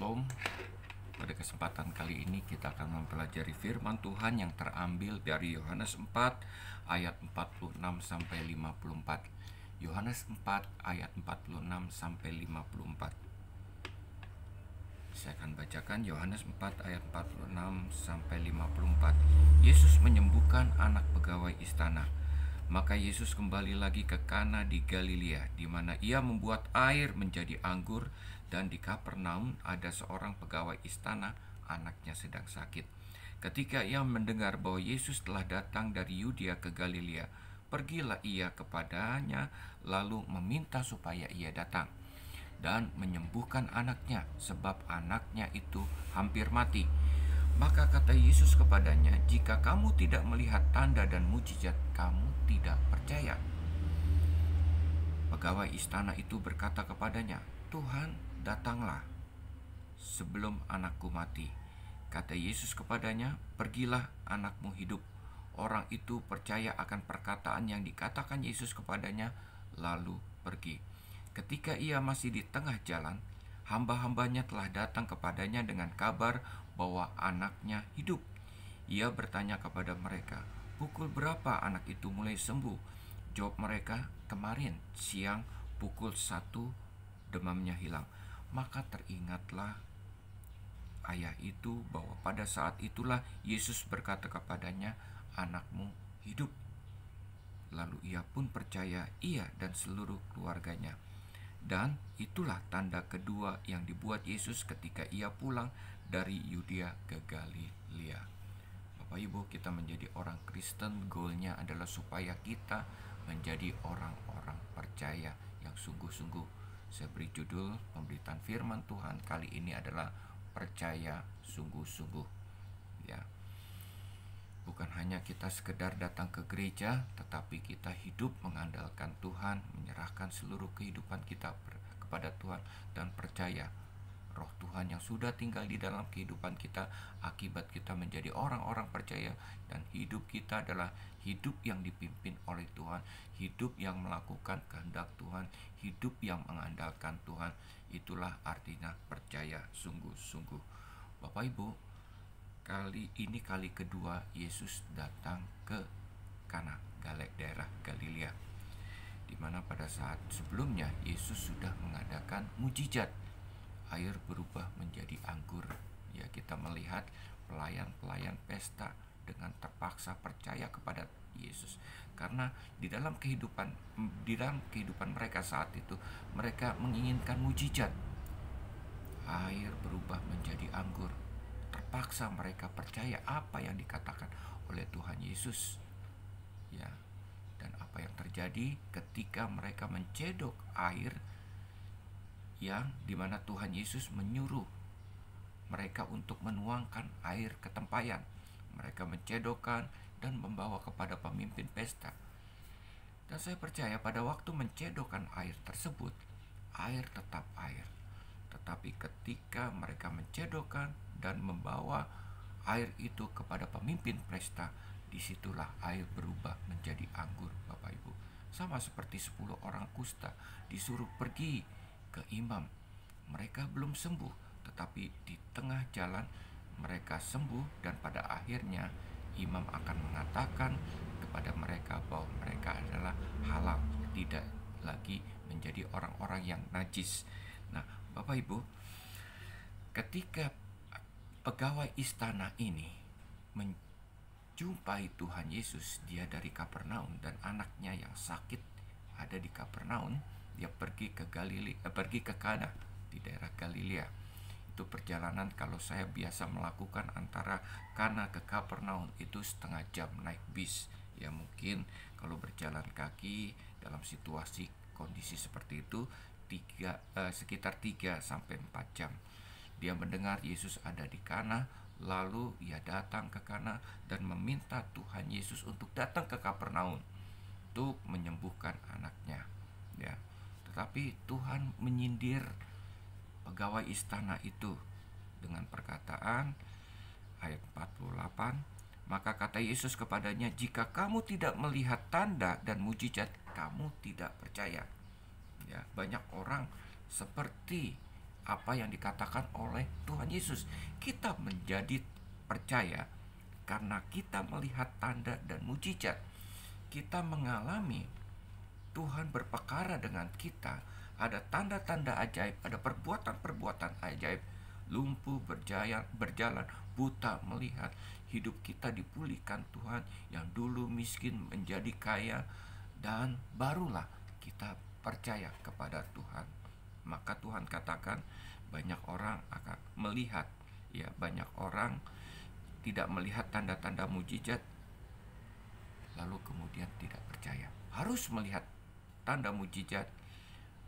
Shalom. Pada kesempatan kali ini kita akan mempelajari firman Tuhan yang terambil dari Yohanes 4 ayat 46 sampai 54. Yohanes 4 ayat 46 sampai 54. Saya akan bacakan Yohanes 4 ayat 46 sampai 54. Yesus menyembuhkan anak pegawai istana. Maka Yesus kembali lagi ke Kana di Galilea, di mana ia membuat air menjadi anggur, dan di Kapernaum ada seorang pegawai istana, anaknya sedang sakit. Ketika ia mendengar bahwa Yesus telah datang dari Yudea ke Galilea, pergilah ia kepadanya, lalu meminta supaya ia datang dan menyembuhkan anaknya, sebab anaknya itu hampir mati. Maka kata Yesus kepadanya, "Jika kamu tidak melihat tanda dan mujizat, kamu tidak percaya." Pegawai istana itu berkata kepadanya, "Tuhan, datanglah sebelum anakku mati." Kata Yesus kepadanya, "Pergilah, anakmu hidup." Orang itu percaya akan perkataan yang dikatakan Yesus kepadanya, lalu pergi. Ketika ia masih di tengah jalan, hamba-hambanya telah datang kepadanya dengan kabar bahwa anaknya hidup. Ia bertanya kepada mereka, "Pukul berapa anak itu mulai sembuh?" Jawab mereka, "Kemarin siang pukul 1 demamnya hilang." Maka teringatlah ayah itu bahwa pada saat itulah Yesus berkata kepadanya, "Anakmu hidup." Lalu ia pun percaya, ia dan seluruh keluarganya. Dan itulah tanda kedua yang dibuat Yesus ketika ia pulang dari Yudea ke Galilea. Bapak Ibu, kita menjadi orang Kristen, goalnya adalah supaya kita menjadi orang-orang percaya yang sungguh-sungguh. Saya beri judul pemberitaan firman Tuhan kali ini adalah percaya sungguh-sungguh. Ya, bukan hanya kita sekedar datang ke gereja, tetapi kita hidup mengandalkan Tuhan, menyerahkan seluruh kehidupan kita kepada Tuhan, dan percaya Roh Tuhan yang sudah tinggal di dalam kehidupan kita akibat kita menjadi orang-orang percaya, dan hidup kita adalah hidup yang dipimpin oleh Tuhan, hidup yang melakukan kehendak Tuhan, hidup yang mengandalkan Tuhan. Itulah artinya percaya sungguh-sungguh. Bapak Ibu, kali ini kali kedua Yesus datang ke Kana, daerah Galilea, di mana pada saat sebelumnya Yesus sudah mengadakan mujizat. Air berubah menjadi anggur. Ya, kita melihat pelayan-pelayan pesta dengan terpaksa percaya kepada Yesus karena di dalam kehidupan mereka saat itu mereka menginginkan mujizat. Air berubah menjadi anggur. Terpaksa mereka percaya apa yang dikatakan oleh Tuhan Yesus. Ya. Dan apa yang terjadi ketika mereka mencedok air yang dimana Tuhan Yesus menyuruh mereka untuk menuangkan air ke tempayan. Mereka mencedokkan dan membawa kepada pemimpin pesta. Dan saya percaya pada waktu mencedokkan air tersebut, air tetap air. Tetapi ketika mereka mencedokkan dan membawa air itu kepada pemimpin pesta, disitulah air berubah menjadi anggur, Bapak Ibu. Sama seperti 10 orang kusta disuruh pergi ke imam. Mereka belum sembuh, tetapi di tengah jalan mereka sembuh, dan pada akhirnya imam akan mengatakan kepada mereka bahwa mereka adalah halal, tidak lagi menjadi orang-orang yang najis. Nah, Bapak Ibu, ketika pegawai istana ini menjumpai Tuhan Yesus, dia dari Kapernaum dan anaknya yang sakit ada di Kapernaum, dia pergi ke Kana di daerah Galilea. Itu perjalanan kalau saya biasa melakukan antara Kana ke Kapernaum itu setengah jam naik bis. Ya, mungkin kalau berjalan kaki dalam situasi kondisi seperti itu sekitar 3 sampai 4 jam. Dia mendengar Yesus ada di Kana, lalu ia datang ke Kana dan meminta Tuhan Yesus untuk datang ke Kapernaum untuk menyembuhkan anaknya. Ya. Tetapi Tuhan menyindir pegawai istana itu dengan perkataan ayat 48, maka kata Yesus kepadanya, "Jika kamu tidak melihat tanda dan mujizat, kamu tidak percaya." Ya, banyak orang seperti apa yang dikatakan oleh Tuhan Yesus. Kita menjadi percaya karena kita melihat tanda dan mujizat. Kita mengalami Tuhan berperkara dengan kita. Ada tanda-tanda ajaib, ada perbuatan-perbuatan ajaib. Lumpuh berjalan, buta melihat. Hidup kita dipulihkan Tuhan, yang dulu miskin menjadi kaya, dan barulah kita percaya kepada Tuhan. Maka Tuhan katakan banyak orang akan melihat, ya, banyak orang tidak melihat tanda-tanda mujizat lalu kemudian tidak percaya. Harus melihat tanda mujizat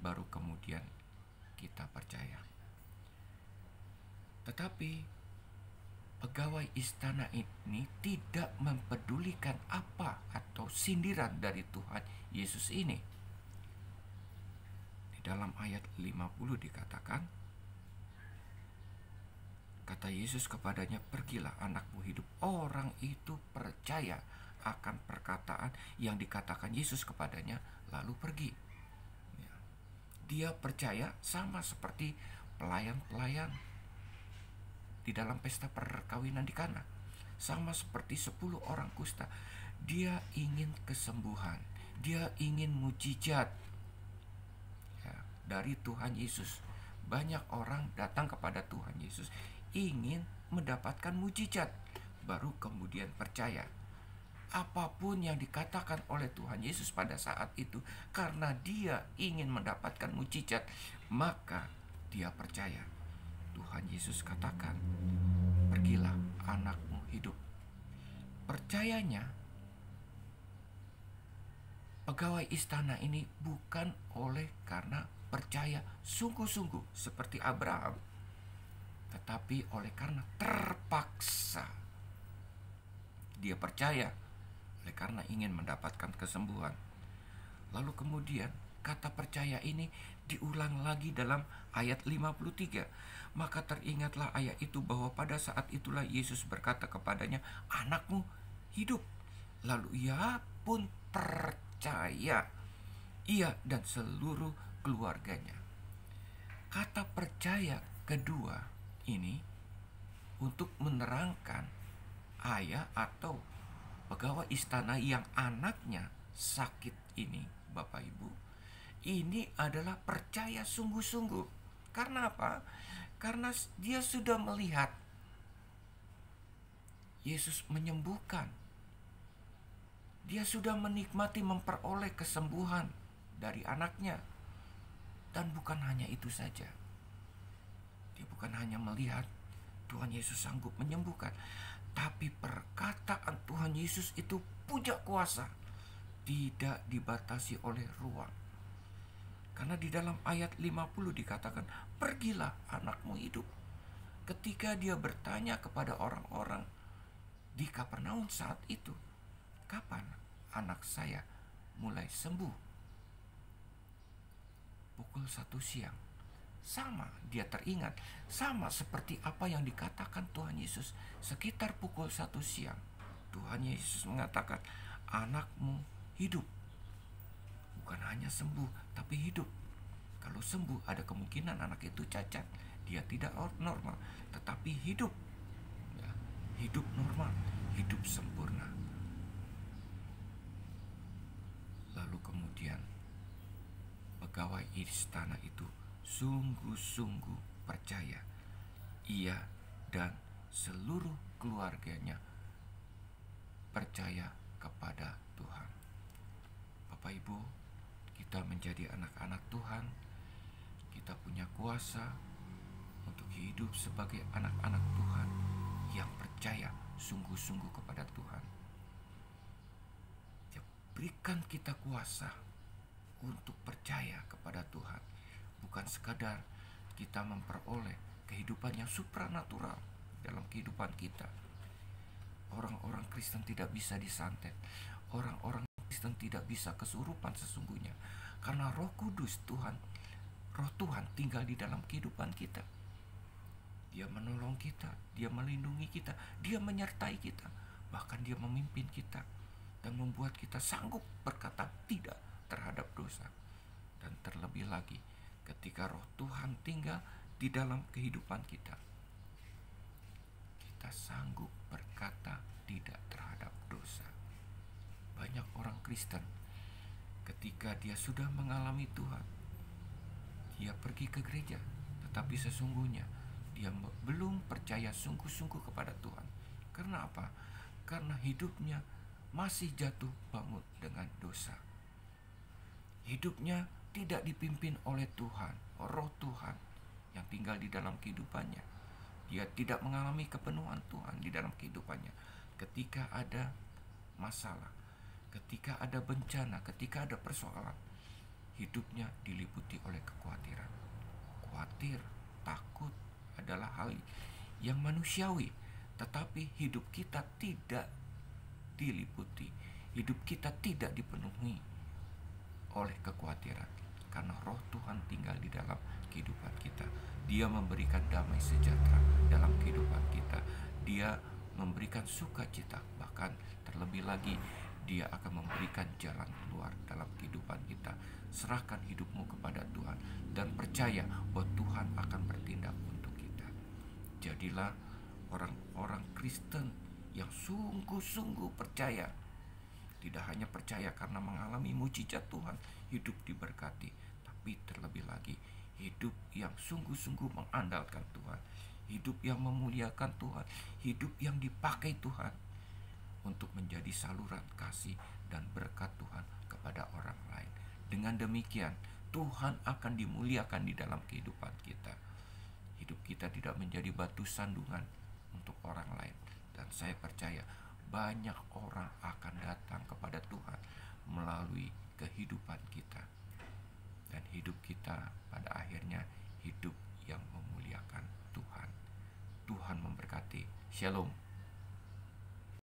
baru kemudian kita percaya. Tetapi pegawai istana ini tidak mempedulikan apa atau sindiran dari Tuhan Yesus ini. Di dalam ayat 50 dikatakan, kata Yesus kepadanya, pergilah, anakmu hidup. Orang itu percaya akan perkataan yang dikatakan Yesus kepadanya, lalu pergi. Dia percaya sama seperti pelayan-pelayan di dalam pesta perkawinan di Kana. Sama seperti 10 orang kusta. Dia ingin kesembuhan. Dia ingin mujizat, ya, dari Tuhan Yesus. Banyak orang datang kepada Tuhan Yesus ingin mendapatkan mujizat, baru kemudian percaya. Apapun yang dikatakan oleh Tuhan Yesus pada saat itu, karena dia ingin mendapatkan mujizat, maka dia percaya. Tuhan Yesus katakan, pergilah, anakmu hidup. Percayanya pegawai istana ini bukan oleh karena percaya sungguh-sungguh seperti Abraham, tetapi oleh karena terpaksa. Dia percaya oleh karena ingin mendapatkan kesembuhan. Lalu kemudian kata percaya ini diulang lagi dalam ayat 53. Maka teringatlah ayat itu bahwa pada saat itulah Yesus berkata kepadanya, anakmu hidup. Lalu ia pun percaya, ia dan seluruh keluarganya. Kata percaya kedua ini untuk menerangkan ayah atau pegawai istana yang anaknya sakit ini, Bapak Ibu, ini adalah percaya sungguh-sungguh. Karena apa? Karena dia sudah melihat Yesus menyembuhkan. Dia sudah menikmati memperoleh kesembuhan dari anaknya. Dan bukan hanya itu saja. Dia bukan hanya melihat Tuhan Yesus sanggup menyembuhkan, tapi perkataan Tuhan Yesus itu punya kuasa, tidak dibatasi oleh ruang. Karena di dalam ayat 50 dikatakan, pergilah, anakmu hidup. Ketika dia bertanya kepada orang-orang di Kapernaum saat itu, kapan anak saya mulai sembuh? Pukul 1 siang. Sama, dia teringat, sama seperti apa yang dikatakan Tuhan Yesus sekitar pukul 1 siang. Tuhan Yesus mengatakan, anakmu hidup. Bukan hanya sembuh, tapi hidup. Kalau sembuh, ada kemungkinan anak itu cacat, dia tidak normal, tetapi hidup, ya, hidup normal, hidup sempurna. Lalu kemudian pegawai istana itu sungguh-sungguh percaya. Ia dan seluruh keluarganya percaya kepada Tuhan. Bapak Ibu, kita menjadi anak-anak Tuhan. Kita punya kuasa untuk hidup sebagai anak-anak Tuhan yang percaya sungguh-sungguh kepada Tuhan. Dia berikan kita kuasa untuk percaya kepada Tuhan. Bukan sekadar kita memperoleh kehidupan yang supranatural dalam kehidupan kita. Orang-orang Kristen tidak bisa disantet. Orang-orang Kristen tidak bisa kesurupan sesungguhnya. Karena Roh Kudus Tuhan, Roh Tuhan tinggal di dalam kehidupan kita. Dia menolong kita, dia melindungi kita, dia menyertai kita. Bahkan dia memimpin kita dan membuat kita sanggup berkata tidak terhadap dosa. Dan terlebih lagi, ketika Roh Tuhan tinggal di dalam kehidupan kita. Kita sanggup berkata tidak terhadap dosa. Banyak orang Kristen ketika dia sudah mengalami Tuhan, dia pergi ke gereja, tetapi sesungguhnya dia belum percaya sungguh-sungguh kepada Tuhan. Karena apa? Karena hidupnya masih jatuh bangun dengan dosa. Hidupnya tidak dipimpin oleh Tuhan, Roh Tuhan yang tinggal di dalam kehidupannya. Dia tidak mengalami kepenuhan Tuhan di dalam kehidupannya. Ketika ada masalah, ketika ada bencana, ketika ada persoalan, hidupnya diliputi oleh kekhawatiran. Khawatir, takut adalah hal yang manusiawi, tetapi hidup kita tidak diliputi, hidup kita tidak dipenuhi oleh kekhawatiran, karena Roh Tuhan tinggal di dalam kehidupan kita. Dia memberikan damai sejahtera dalam kehidupan kita. Dia memberikan sukacita, bahkan terlebih lagi Dia akan memberikan jalan keluar dalam kehidupan kita. Serahkan hidupmu kepada Tuhan dan percaya bahwa Tuhan akan bertindak untuk kita. Jadilah orang-orang Kristen yang sungguh-sungguh percaya. Tidak hanya percaya karena mengalami mujizat Tuhan, hidup diberkati, tapi terlebih lagi hidup yang sungguh-sungguh mengandalkan Tuhan, hidup yang memuliakan Tuhan, hidup yang dipakai Tuhan untuk menjadi saluran kasih dan berkat Tuhan kepada orang lain. Dengan demikian, Tuhan akan dimuliakan di dalam kehidupan kita. Hidup kita tidak menjadi batu sandungan untuk orang lain. Dan saya percaya banyak orang akan datang kepada Tuhan melalui kehidupan kita. Dan hidup kita pada akhirnya hidup yang memuliakan Tuhan. Tuhan memberkati. Shalom.